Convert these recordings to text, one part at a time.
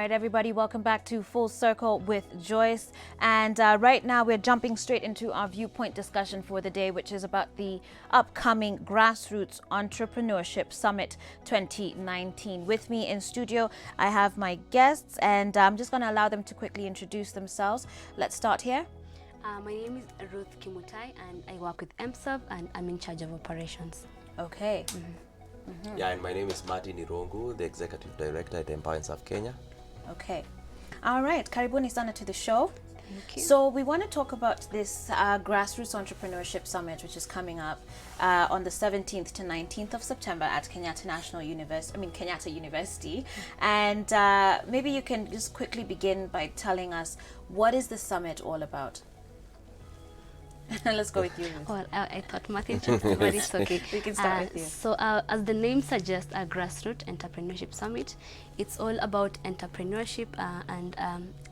right, everybody, welcome back to Full Circle with Joyce. And right now we're jumping straight into our viewpoint discussion for the day, which is about the upcoming Grassroots Entrepreneurship Summit 2019. With me in studio, I have my guests, and I'm just going to allow them to quickly introduce themselves. Let's start here. My name is Ruth Kimutai, and I work with MSAB, and I'm in charge of operations. Okay. Yeah, and my name is Martin Irongu, the Executive Director at Empower and Serve Kenya. Okay. All right. Karibuni sana to the show. Thank you. So we want to talk about this Grassroots Entrepreneurship Summit, which is coming up on the 17th to 19th of September at Kenyatta University. And maybe you can just quickly begin by telling us, what is the summit all about? Let's go with you, Ruth. Well, I thought Martin should, but it's okay. We can start with you. So, as the name suggests, a Grassroots Entrepreneurship Summit, it's all about entrepreneurship, and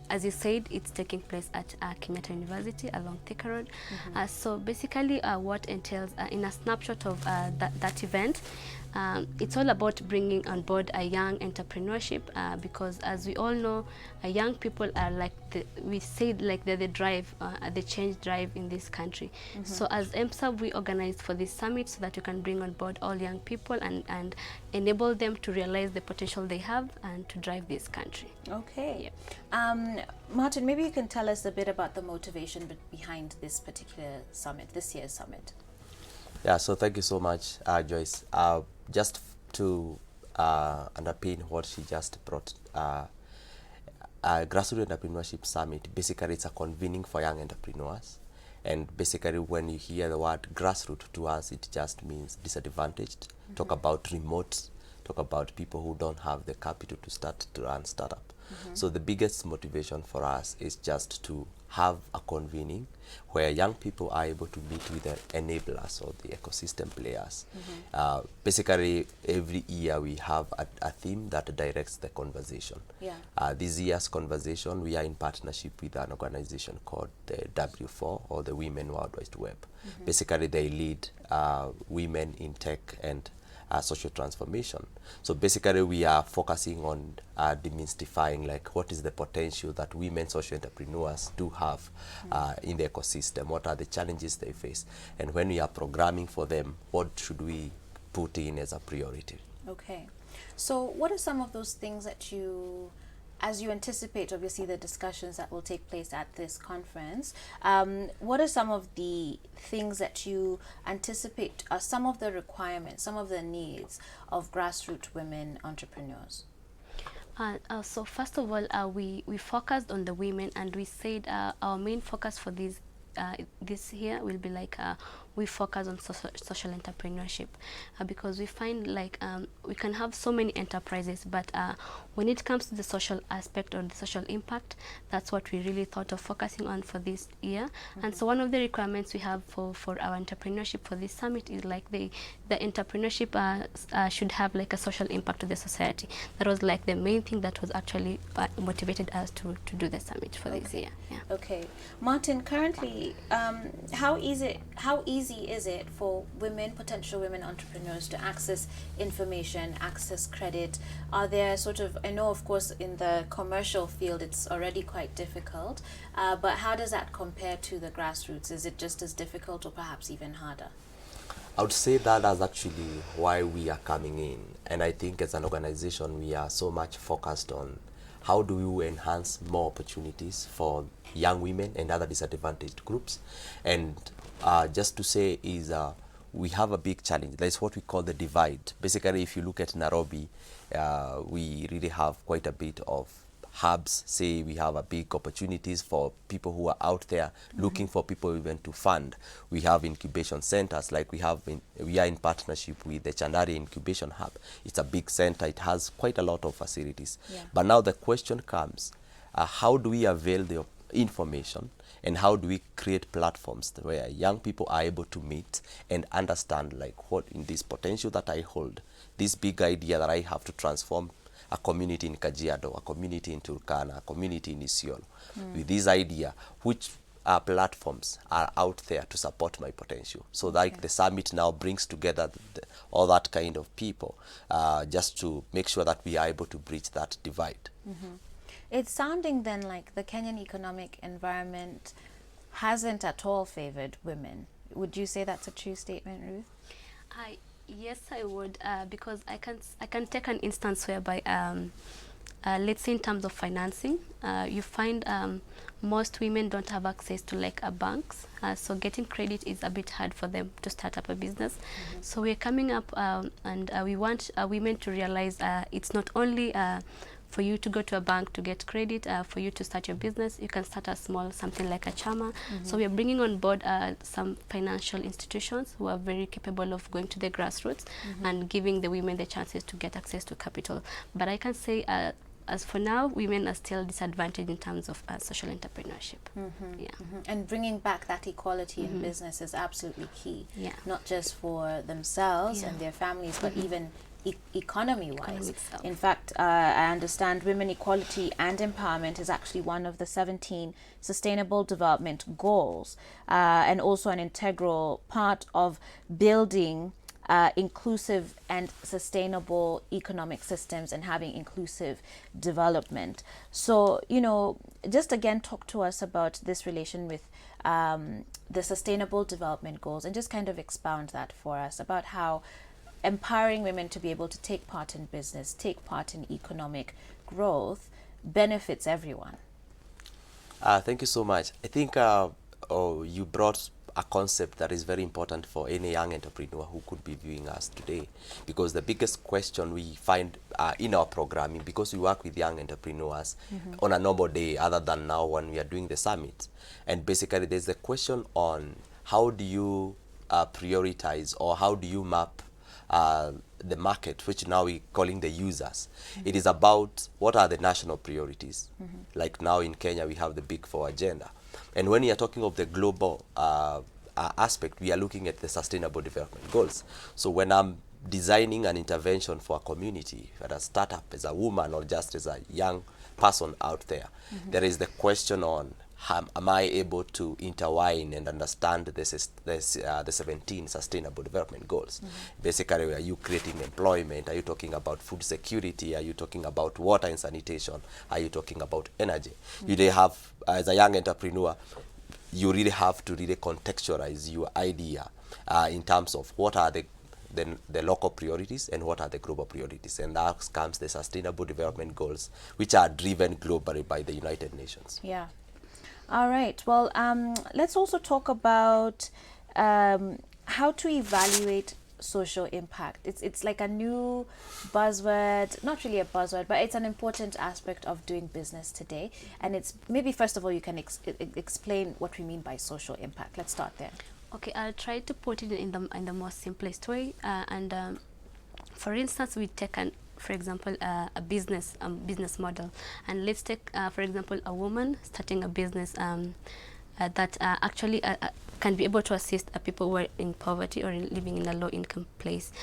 as you said, it's taking place at Kenyatta University along Thika Road. So basically, what entails, in a snapshot of that event, it's all about bringing on board a young entrepreneurship, because as we all know, young people are like they're the drive, the change drive in this country. So as MSAB, we organized for this summit so that we can bring on board all young people and enable them to realize the potential they have and to drive this country. Okay. Martin, maybe you can tell us a bit about the motivation behind this particular summit, this year's summit. Yeah, so thank you so much, Joyce. Just to underpin what she just brought, Grassroots Entrepreneurship Summit, basically it's a convening for young entrepreneurs. And basically when you hear the word grassroots, to us it just means disadvantaged. Talk about remote, talk about people who don't have the capital to run startup. So the biggest motivation for us is just to have a convening where young people are able to meet with the enablers or the ecosystem players. Basically, every year we have a theme that directs the conversation. This year's conversation, we are in partnership with an organization called the W4, or the Women World Wide Web. Basically, they lead women in tech and social transformation. So basically we are focusing on demystifying like what is the potential that women social entrepreneurs do have in the ecosystem, what are the challenges they face, and when we are programming for them, what should we put in as a priority. Okay. So what are some of those things that you, as you anticipate obviously the discussions that will take place at this conference, what are some of the things that you anticipate are some of the requirements, some of the needs of grassroots women entrepreneurs? So first of all, we focused on the women, and we said our main focus for this year will be like we focus on social entrepreneurship, because we find like we can have so many enterprises, but when it comes to the social aspect or the social impact, that's what we really thought of focusing on for this year. And so one of the requirements we have for our entrepreneurship for this summit is like the entrepreneurship should have like a social impact to the society. That was like the main thing that was actually motivated us to do the summit for this year. Okay. Martin, currently, how easy is it for potential women entrepreneurs to access information, access credit? Are there sort of, I know of course in the commercial field it's already quite difficult, but how does that compare to the grassroots? Is it just as difficult or perhaps even harder? I would say that is actually why we are coming in, and I think as an organization we are so much focused on how do we enhance more opportunities for young women and other disadvantaged groups. And just to say is we have a big challenge. That's what we call the divide. Basically, if you look at Nairobi, we really have quite a bit of hubs. Say we have a big opportunities for people who are out there looking for people even to fund. We have incubation centers, like we are in partnership with the Chandari Incubation Hub. It's a big center. It has quite a lot of facilities. But now the question comes, how do we avail the information, and how do we create platforms where young people are able to meet and understand like what in this potential that I hold, this big idea that I have to transform a community in Kajiado, a community in Turkana, a community in Isiolo. With this idea, which platforms are out there to support my potential? So like the summit now brings together all that kind of people just to make sure that we are able to bridge that divide. It's sounding then like the Kenyan economic environment hasn't at all favored women. Would you say that's a true statement, Ruth? Yes, I would, because I can take an instance whereby, let's say in terms of financing, you find most women don't have access to like banks, so getting credit is a bit hard for them to start up a business. So we're coming up and we want women to realize it's not only for you to go to a bank to get credit, for you to start your business, you can start a small something like a chama. So we are bringing on board some financial institutions who are very capable of going to the grassroots and giving the women the chances to get access to capital. But I can say, as for now, women are still disadvantaged in terms of social entrepreneurship. Yeah. And bringing back that equality in business is absolutely key. Yeah. Not just for themselves and their families, but even economy-wise. In fact, I understand women equality and empowerment is actually one of the 17 Sustainable Development Goals, and also an integral part of building inclusive and sustainable economic systems and having inclusive development. So, you know, just again talk to us about this relation with the Sustainable Development Goals, and just kind of expound that for us about how empowering women to be able to take part in business, take part in economic growth benefits everyone. Thank you so much. I think you brought a concept that is very important for any young entrepreneur who could be viewing us today, because the biggest question we find in our programming, because we work with young entrepreneurs on a normal day other than now when we are doing the summit, and basically there's a question on how do you prioritize, or how do you map the market, which now we're calling the users. It is about what are the national priorities. Like now in Kenya, we have the Big Four agenda. And when you're talking of the global aspect, we are looking at the Sustainable Development Goals. So when I'm designing an intervention for a community, whether a startup, as a woman, or just as a young person out there, there is the question on am I able to intertwine and understand the 17 Sustainable Development Goals? Basically, are you creating employment? Are you talking about food security? Are you talking about water and sanitation? Are you talking about energy? You really have, as a young entrepreneur, you really have to really contextualize your idea in terms of what are the local priorities and what are the global priorities. And that comes the Sustainable Development Goals, which are driven globally by the United Nations. Yeah. All right. Well, let's also talk about how to evaluate social impact. It's like a new buzzword, not really a buzzword, but it's an important aspect of doing business today. And it's maybe first of all you can explain what we mean by social impact. Let's start there. Okay, I'll try to put it in the most simplest way. For instance, we take for example, a business model, and let's take, for example, a woman starting a business that actually can be able to assist people who are in poverty or living in a low-income place.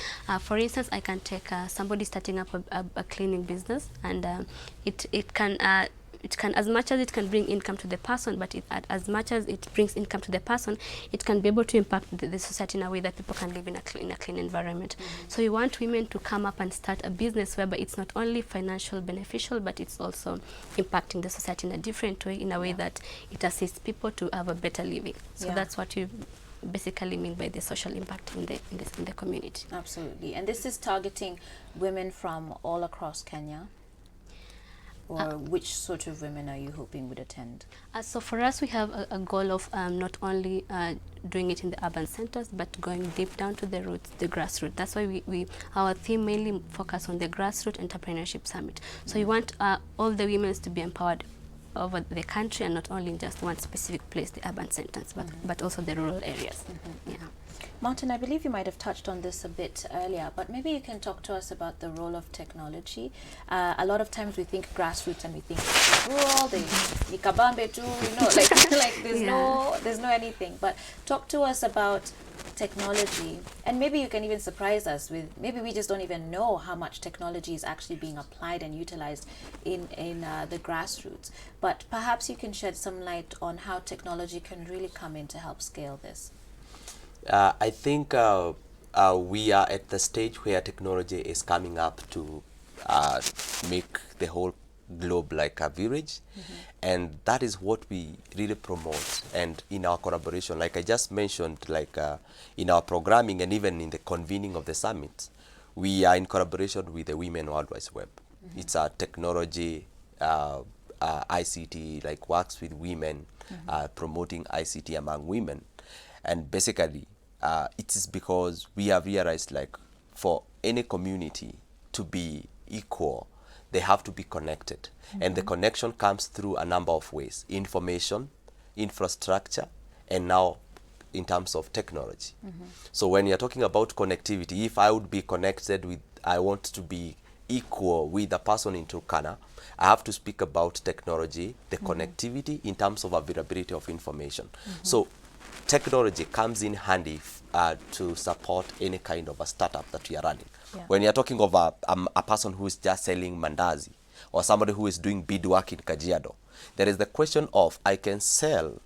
For instance, I can take somebody starting up a cleaning business, and it can, as much as it can bring income to the person, but as much as it brings income to the person, it can be able to impact the society in a way that people can live in a clean environment. So we want women to come up and start a business whereby it's not only financial beneficial, but it's also impacting the society in a different way, in a way that it assists people to have a better living. So that's what you basically mean by the social impact in the community. Absolutely. And this is targeting women from all across Kenya? Or which sort of women are you hoping would attend? So for us, we have a goal of not only doing it in the urban centers, but going deep down to the roots, the grassroots. That's why our theme mainly focus on the Grassroots Entrepreneurship Summit. So we want all the women to be empowered over the country, and not only in just one specific place, the urban centers, but also the rural areas. Yeah. Martin, I believe you might have touched on this a bit earlier, but maybe you can talk to us about the role of technology. A lot of times we think grassroots and we think rural, the Kabambe too, you know, like there's no anything. But talk to us about technology, and maybe you can even surprise us with, maybe we just don't even know how much technology is actually being applied and utilized in the grassroots. But perhaps you can shed some light on how technology can really come in to help scale this. I think we are at the stage where technology is coming up to make the whole globe like a village. And that is what we really promote. And in our collaboration, like I just mentioned, like in our programming and even in the convening of the summit, we are in collaboration with the Women World Wide Web. It's a technology, ICT, like works with women, promoting ICT among women. And basically, it is because we have realized, like, for any community to be equal, they have to be connected. And the connection comes through a number of ways: information, infrastructure, and now in terms of technology. So when you're talking about connectivity, if I would be connected with, I want to be equal with a person in Turkana, I have to speak about technology, the connectivity in terms of availability of information. So technology comes in handy to support any kind of a startup that we are running. When you're talking of a person who is just selling mandazi, or somebody who is doing beadwork in Kajiado, there is the question of, I can sell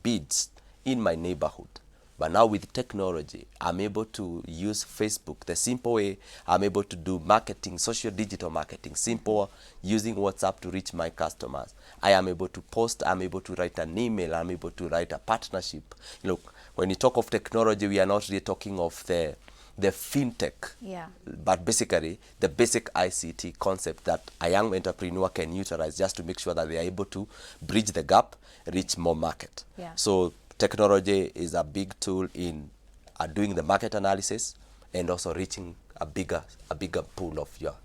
beads in my neighborhood, but now with technology, I'm able to use Facebook the simple way. I'm able to do marketing, social digital marketing, simple, using WhatsApp to reach my customers. I am able to post, I'm able to write an email, I'm able to write a partnership. Look, when you talk of technology, we are not really talking of the fintech, but basically the basic ICT concept that a young entrepreneur can utilize just to make sure that they are able to bridge the gap, reach more market. So technology is a big tool in doing the market analysis and also reaching a bigger pool of your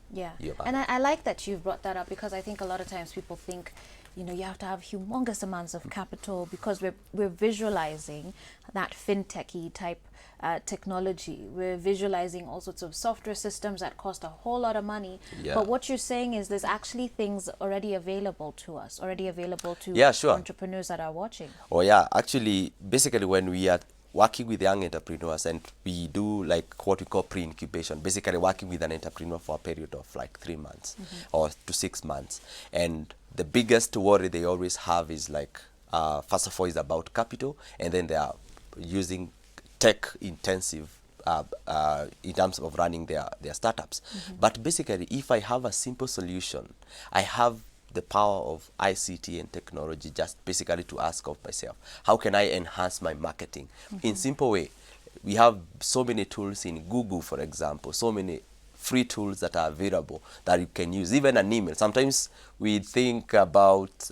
And I like that you've brought that up, because I think a lot of times people think, you know, you have to have humongous amounts of capital, because we're visualizing that fintechy type technology. We're visualizing all sorts of software systems that cost a whole lot of money. But what you're saying is there's actually things already available to us, already available to entrepreneurs that are watching. Actually, basically when we are working with young entrepreneurs, and we do like what we call pre-incubation, basically working with an entrepreneur for a period of like 3 months or to 6 months. And the biggest worry they always have is like, first of all, is about capital, and then they are using tech intensive in terms of running their startups. But basically, if I have a simple solution, I have the power of ICT and technology just basically to ask of myself, how can I enhance my marketing? In simple way, we have so many tools in Google, for example, so many free tools that are available that you can use, even an email. Sometimes we think about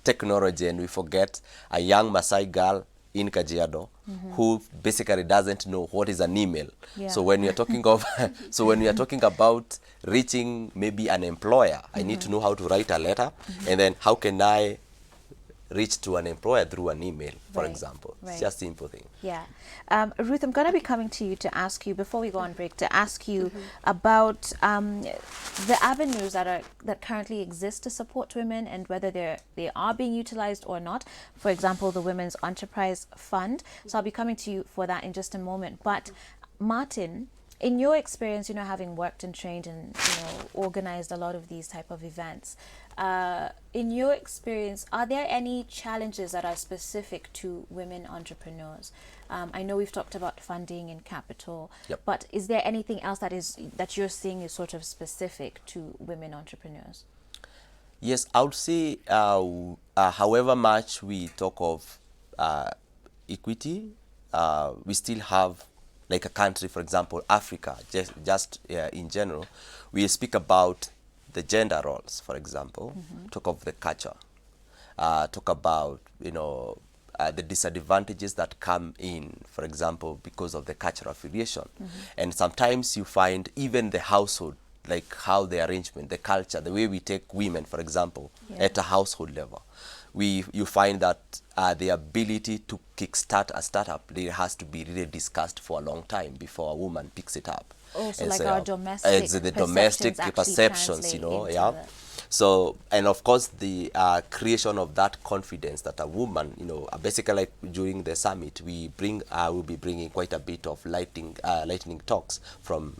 technology and we forget a young Maasai girl in Kajiado who basically doesn't know what is an email. So when you're talking of when you're talking about reaching maybe an employer, I need to know how to write a letter, and then how can I reach to an employer through an email, for example. It's just a simple thing. Ruth, I'm going to be coming to you to ask you, before we go on break, to ask you about the avenues that currently exist to support women, and whether they are being utilized or not. For example, the Women's Enterprise Fund. So I'll be coming to you for that in just a moment. But Martin, in your experience, you know, having worked and trained and, you know, organized a lot of these type of events, in your experience, are there any challenges that are specific to women entrepreneurs? I know we've talked about funding and capital, but is there anything else that you're seeing is sort of specific to women entrepreneurs? Yes, I would say however much we talk of equity, we still have, like a country, for example, Africa, just in general, we speak about the gender roles, for example, talk of the culture, talk about, you know, the disadvantages that come in, for example, because of the cultural affiliation. And sometimes you find even the household, like how the arrangement, the culture, the way we take women, for example, at a household level. You find that the ability to kickstart a startup, it has to be really discussed for a long time before a woman picks it up. So like our domestic perceptions, you know, So, and of course, the creation of that confidence that a woman, you know, basically like during the summit, we'll be bringing quite a bit of lightning talks from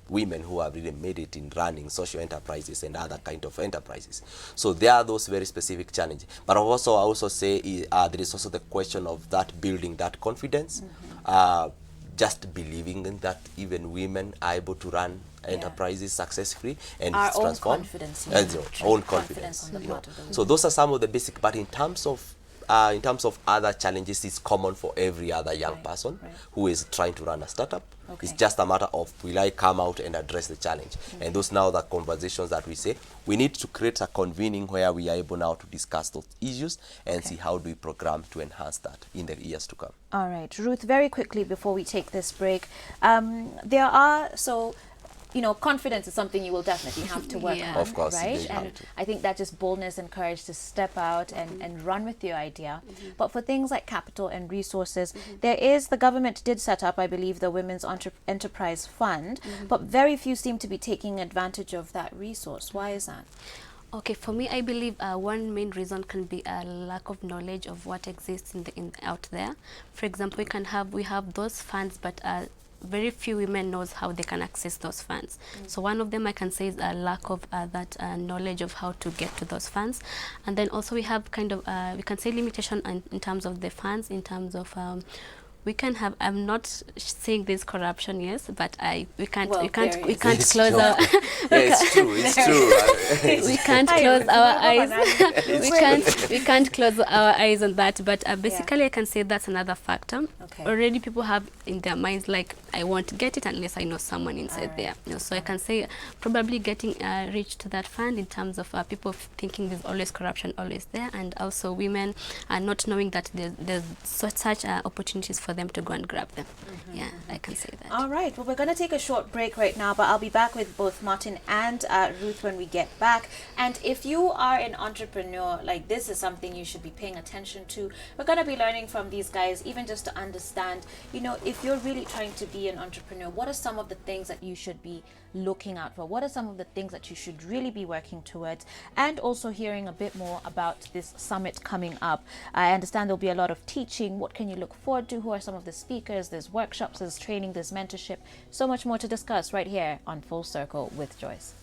women who have really made it in running social enterprises and other kind of enterprises. So there are those very specific challenges. But I also say there is also the question of that building that confidence, just believing in that even women are able to run enterprises successfully, and Our it's own transformed. confidence, And yeah. your own confidence. on the part of the women. So those are some of the basic. But in terms of other challenges, it's common for every other young person who is trying to run a startup. Okay. It's just a matter of, will I come out and address the challenge? And those now the conversations that we say, we need to create a convening where we are able now to discuss those issues and see how do we program to enhance that in the years to come. All right, Ruth, very quickly before we take this break, there are, so, you know, confidence is something you will definitely have to work on, Of course, right? you And have to. I think that just boldness and courage to step out and run with your idea. But for things like capital and resources, the government did set up, I believe, the Women's Enterprise Fund, but very few seem to be taking advantage of that resource. Why is that? Okay, for me, I believe one main reason can be a lack of knowledge of what exists out there. For example, we have those funds, but very few women knows how they can access those funds. So one of them I can say is a lack of that knowledge of how to get to those funds. And then also we have kind of we can say limitation in terms of the funds, in terms of we can have, I'm not saying there's corruption, yes, but we can't close our It's true. we can't close our eyes. we can't close our eyes on that. But basically, I can say that's another factor. Okay. Already, people have in their minds like, I won't get it unless I know someone inside there. You know, so I can say probably getting reach to that fund in terms of people thinking there's always corruption always there, and also women are not knowing that there's such opportunities for them to go and grab them. Yeah, I can say that. All right. Well, we're going to take a short break right now, but I'll be back with both Martin and Ruth when we get back. And if you are an entrepreneur, like, this is something you should be paying attention to. We're going to be learning from these guys, even just to understand, you know, if you're really trying to be an entrepreneur, what are some of the things that you should be looking out for? What are some of the things that you should really be working towards? And also hearing a bit more about this summit coming up. I understand there'll be a lot of teaching. What can you look forward to? Who are some of the speakers? There's workshops, there's training, there's mentorship. So much more to discuss right here on Full Circle with Joyce.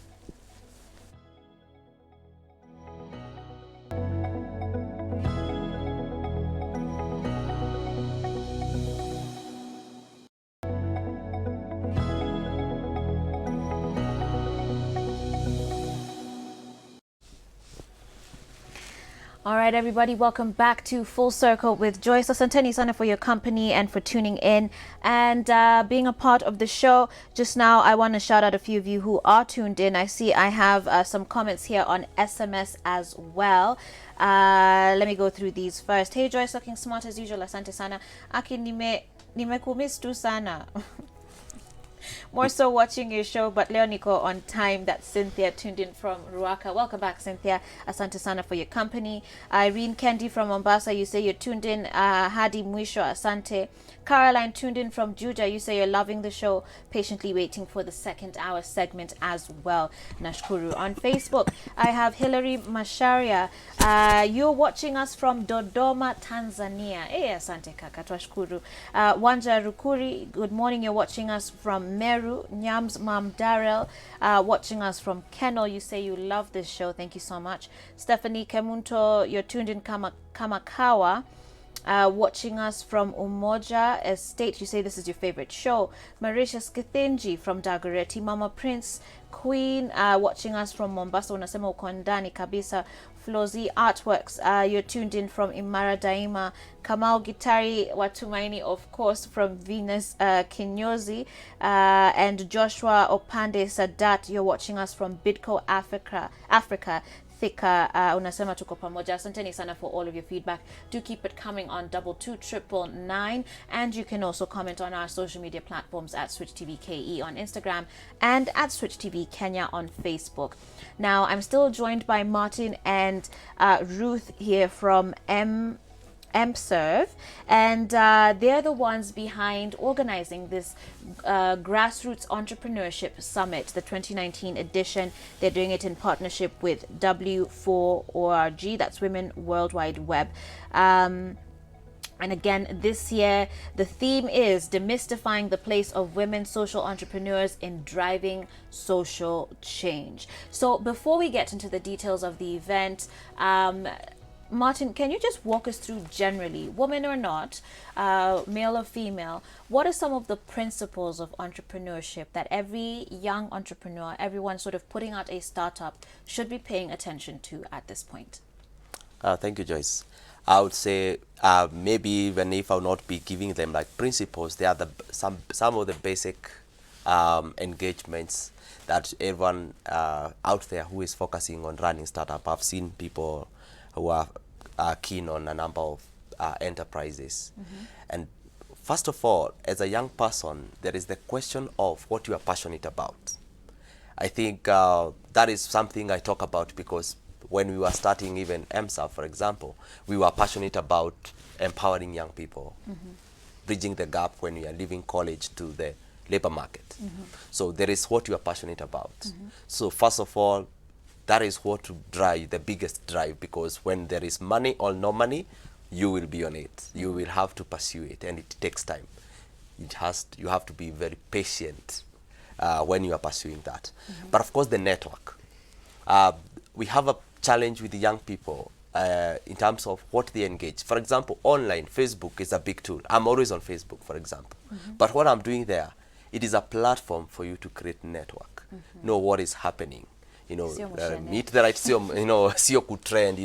All right, everybody, welcome back to Full Circle with Joyce. Asanteni sana for your company and for tuning in and being a part of the show. Just now, I want to shout out a few of you who are tuned in. I see I have some comments here on SMS as well. Let me go through these first. Hey, Joyce, looking smart as usual. Asante sana. Aki nimekumiss tu sana. More so watching your show, but leo niko on time. That's Cynthia tuned in from Ruaka. Welcome back, Cynthia. Asante sana for your company. Irene Kendi from Mombasa, you say you're tuned in. Hadi Mwisho, asante. Caroline tuned in from Juja, you say you're loving the show, patiently waiting for the second hour segment as well. Nashkuru. On Facebook, I have Hilary Masharia. You're watching us from Dodoma, Tanzania. Asante kaka, twashkuru. Wanja Rukuri, good morning. You're watching us from Meru. Nyams Mam Darrell, watching us from Kennel. You say you love this show. Thank you so much. Stephanie Kemunto, you're tuned in Kamakawa. Watching us from Umoja Estate, you say this is your favorite show. Marisha Skithinji from Dagoretti. Mama Prince Queen, watching us from Mombasa, unasema uko ndani kabisa. Flozi Artworks, you're tuned in from Imara Daima. Kamau Gitari Watumaini, of course, from Venus Kinyozi. And Joshua Opande Sadat, you're watching us from Bidco Africa. Thika, unasema tuko pamoja. Asanteni sana for all of your feedback. Do keep it coming on 22999, and you can also comment on our social media platforms at Switch TV KE on Instagram and at Switch TV Kenya on Facebook. Now, I'm still joined by Martin and Ruth here from MServe, and they're the ones behind organizing this Grassroots Entrepreneurship Summit, the 2019 edition. They're doing it in partnership with W4ORG, that's Women Worldwide Web. And again, this year, the theme is demystifying the place of women social entrepreneurs in driving social change. So before we get into the details of the event, Martin, can you just walk us through generally, woman or not, male or female, what are some of the principles of entrepreneurship that every young entrepreneur, everyone sort of putting out a startup, should be paying attention to at this point? Thank you, Joyce. I would say maybe even if I'll not be giving them like principles, they are some of the basic engagements that everyone out there who is focusing on running startup. I've seen people who are keen on a number of enterprises. And first of all, as a young person, there is the question of what you are passionate about. I think that is something I talk about because when we were starting even EMSA, for example, we were passionate about empowering young people, bridging the gap when we are leaving college to the labor market. So there is what you are passionate about. So first of all, that is what to drive, the biggest drive, because when there is money or no money, you will be on it. You will have to pursue it, and it takes time. You have to be very patient when you are pursuing that. But of course, the network. We have a challenge with the young people in terms of what they engage. For example, online, Facebook is a big tool. I'm always on Facebook, for example. But what I'm doing there, it is a platform for you to create network, know what is happening. You know, meet the right, CEO could trend,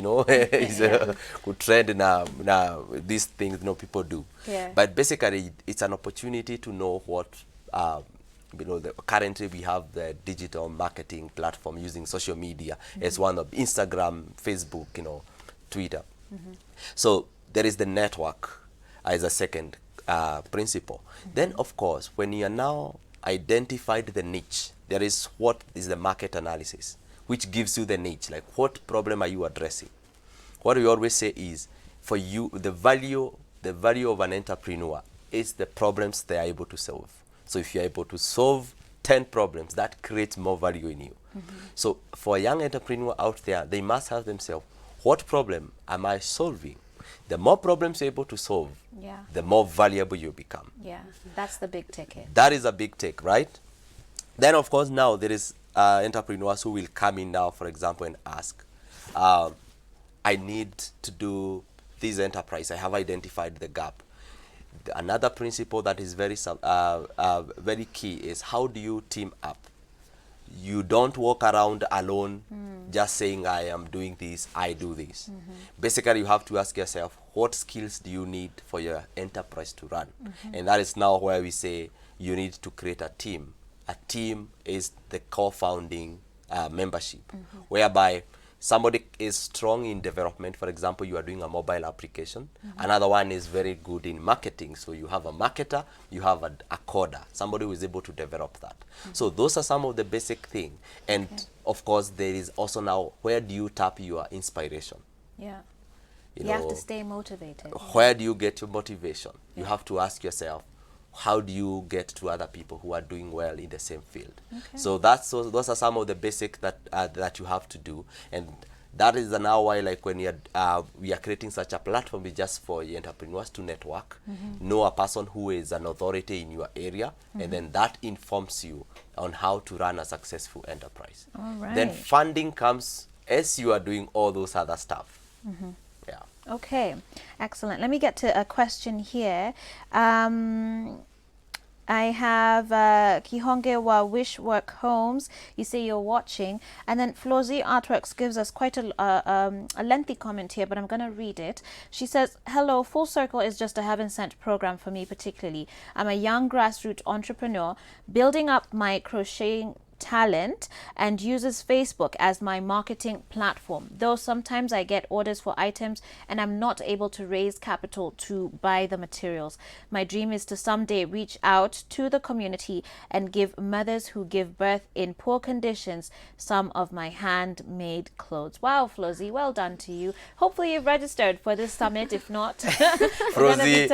could trend now these things, people do. Yeah. But basically, it's an opportunity to know what, currently we have the digital marketing platform using social media as one of Instagram, Facebook, Twitter. So there is the network as a second principle. Then, of course, when you are now identified the niche, there is what is the market analysis, which gives you the niche, like what problem are you addressing? What we always say is, for you, the value of an entrepreneur is the problems they are able to solve. So if you're able to solve 10 problems, that creates more value in you. So for a young entrepreneur out there, they must ask themselves, what problem am I solving? The more problems you're able to solve, the more valuable you become. Yeah, that's the big ticket. That is a big take, right? Then, of course, now there is entrepreneurs who will come in now, for example, and ask, I need to do this enterprise. I have identified the gap. Another principle that is very key is how do you team up? You don't walk around alone just saying, I am doing this, I do this. Basically, you have to ask yourself, what skills do you need for your enterprise to run? And that is now where we say you need to create a team. A team is the co-founding membership, whereby somebody is strong in development. For example, you are doing a mobile application. Another one is very good in marketing. So you have a marketer, you have a coder, somebody who is able to develop that. So those are some of the basic things. And of course, there is also now, where do you tap your inspiration? Yeah. You have to stay motivated. Where do you get your motivation? You have to ask yourself, how do you get to other people who are doing well in the same field? So those are some of the basic that you have to do, and that is now why, like, when we are creating such a platform, it's just for entrepreneurs to network, know a person who is an authority in your area, and then that informs you on how to run a successful enterprise. All right. Then funding comes as you are doing all those other stuff. Yeah. Okay, excellent. Let me get to a question here. I have Kihonge Wish Work Homes. You say you're watching. And then Florzy Artworks gives us quite a lengthy comment here, but I'm going to read it. She says, hello, Full Circle is just a heaven sent program for me particularly. I'm a young grassroots entrepreneur building up my crocheting talent and uses Facebook as my marketing platform. Though sometimes I get orders for items and I'm not able to raise capital to buy the materials. My dream is to someday reach out to the community and give mothers who give birth in poor conditions some of my handmade clothes. Wow, Flozy, well done to you. Hopefully you've registered for this summit. If not, Flozy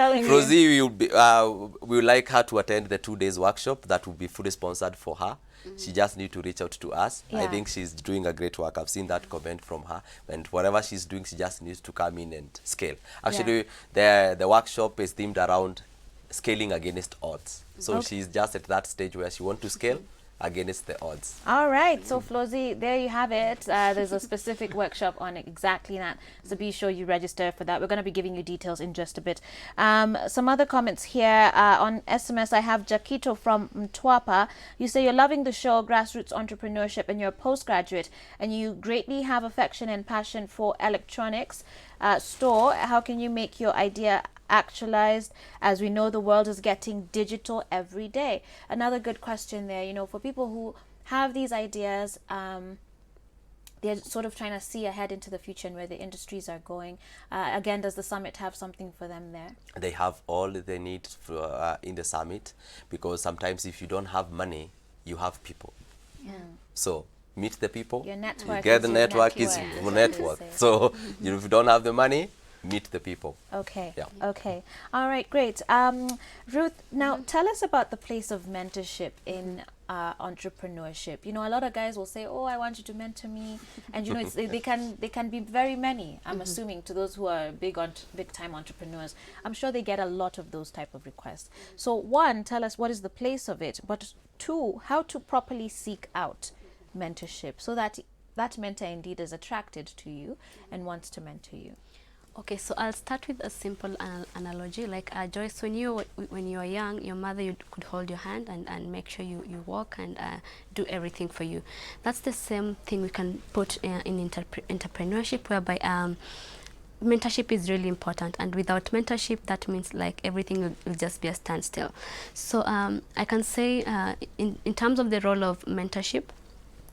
we would like her to attend the 2 days workshop that will be fully sponsored for her. She just need to reach out to us. I think she's doing a great work. I've seen that comment from her. And whatever she's doing, she just needs to come in and scale. Actually, the workshop is themed around scaling against odds. So she's just at that stage where she wants to scale. against the odds. All right, so Flozi, there you have it. There's a specific workshop on exactly that, so be sure you register for that. We're going to be giving you details in just a bit. Some other comments here on SMS. I have Jakito from Mtwapa. You say you're loving the show, Grassroots Entrepreneurship, and you're a postgraduate, and you greatly have affection and passion for electronics store. How can you make your idea actualized, as we know the world is getting digital every day? Another good question there, you know, for people who have these ideas, they're sort of trying to see ahead into the future and where the industries are going. Again, does the summit have something for them there? They have all they need for, in the summit, because sometimes if you don't have money, you have people. Yeah. So meet the people. Your network You get is the your network network, is as your they network. say. So you know, if you don't have the money, meet the people. Okay. Yeah. Okay. All right. Great. Ruth, now tell us about the place of mentorship in entrepreneurship. You know, a lot of guys will say, "Oh, I want you to mentor me," and you know, it's, they can be very many. I'm assuming, to those who are big time entrepreneurs. I'm sure they get a lot of those type of requests. So, one, tell us what is the place of it, but two, how to properly seek out mentorship so that that mentor indeed is attracted to you and wants to mentor you. Okay, so I'll start with a simple analogy. Like Joyce, when you were young, your mother could hold your hand and make sure you walk and do everything for you. That's the same thing we can put in entrepreneurship, whereby mentorship is really important, and without mentorship, that means like everything will just be a standstill. So I can say in terms of the role of mentorship,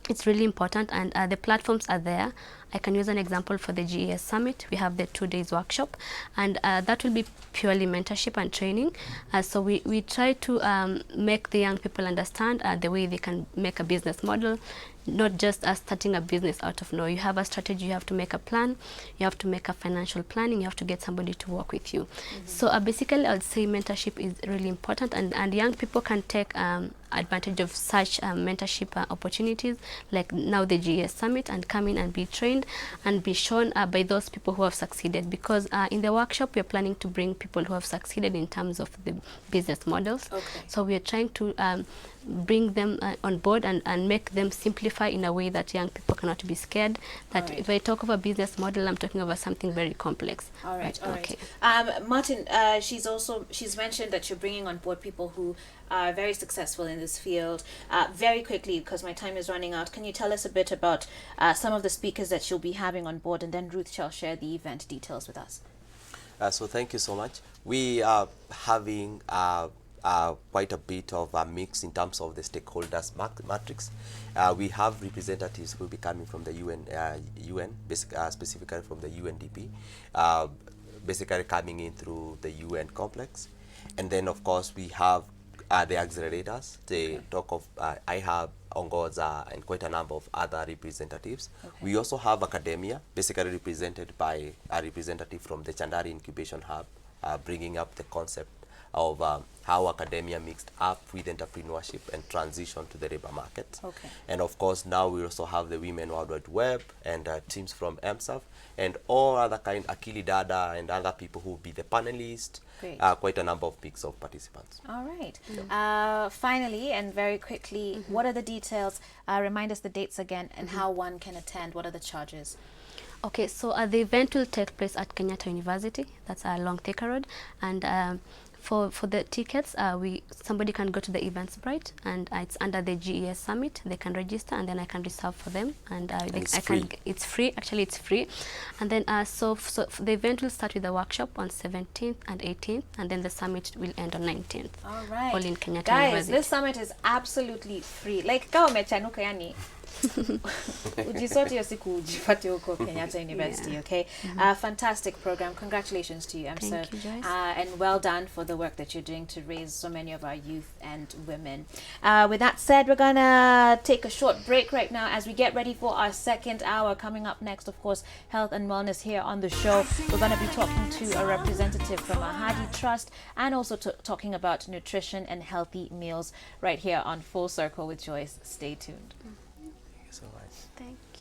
it's really important, and the platforms are there. I can use an example for the GES Summit. We have the 2 days workshop, and that will be purely mentorship and training. So we try to make the young people understand the way they can make a business model, not just starting a business out of nowhere. You have a strategy, you have to make a plan, you have to make a financial planning, you have to get somebody to work with you. So basically, I would say mentorship is really important, and young people can take advantage of such mentorship opportunities, like now the GES Summit, and come in and be trained and be shown by those people who have succeeded, because in the workshop we're planning to bring people who have succeeded in terms of the business models. So we are trying to bring them on board and make them simplify in a way that young people cannot be scared that if I talk of a business model, I'm talking about something very complex. All right. Okay. Martin, she's mentioned that you're bringing on board people who are very successful in this field. Very quickly, because my time is running out, can you tell us a bit about some of the speakers that you'll be having on board, and then Ruth shall share the event details with us. So thank you so much. We are having quite a bit of a mix in terms of the stakeholders matrix. We have representatives who will be coming from the UN, specifically from the UNDP, basically coming in through the UN complex. And then, of course, we have the accelerators. They talk of IHAB, Ongoza, and quite a number of other representatives. We also have academia, basically represented by a representative from the Chandari Incubation Hub, bringing up the concept of how academia mixed up with entrepreneurship and transition to the labor market. And of course, now we also have the Women World Wide Web and teams from MSAF and all other kind, Akili Dada and other people who will be the panelists. Quite a number of peaks of participants. All right. Finally, and very quickly, what are the details? Remind us the dates again and how one can attend. What are the charges? Okay, so the event will take place at Kenyatta University. That's along Thika Road, and for the tickets, somebody can go to the Eventbrite, and it's under the GES Summit. They can register, and then I can reserve for them, and it's free. Actually, it's free. And then so the event will start with the workshop on 17th and 18th, and then the summit will end on 19th. All right, all in Kenyatta guys, University. This summit is absolutely free. Like kama umechanuka yani ujisote siku ujipate huko Kenyatta University. Okay. Fantastic program. Congratulations to you, Thank you, Joyce. And well done for the work that you're doing to raise so many of our youth and women. With that said, we're gonna take a short break right now as we get ready for our second hour. Coming up next, of course, health and wellness here on the show. We're gonna be talking to a representative from Ahadi Trust, and also talking about nutrition and healthy meals right here on Full Circle with Joyce. Stay tuned. Thank you so much. Thank you.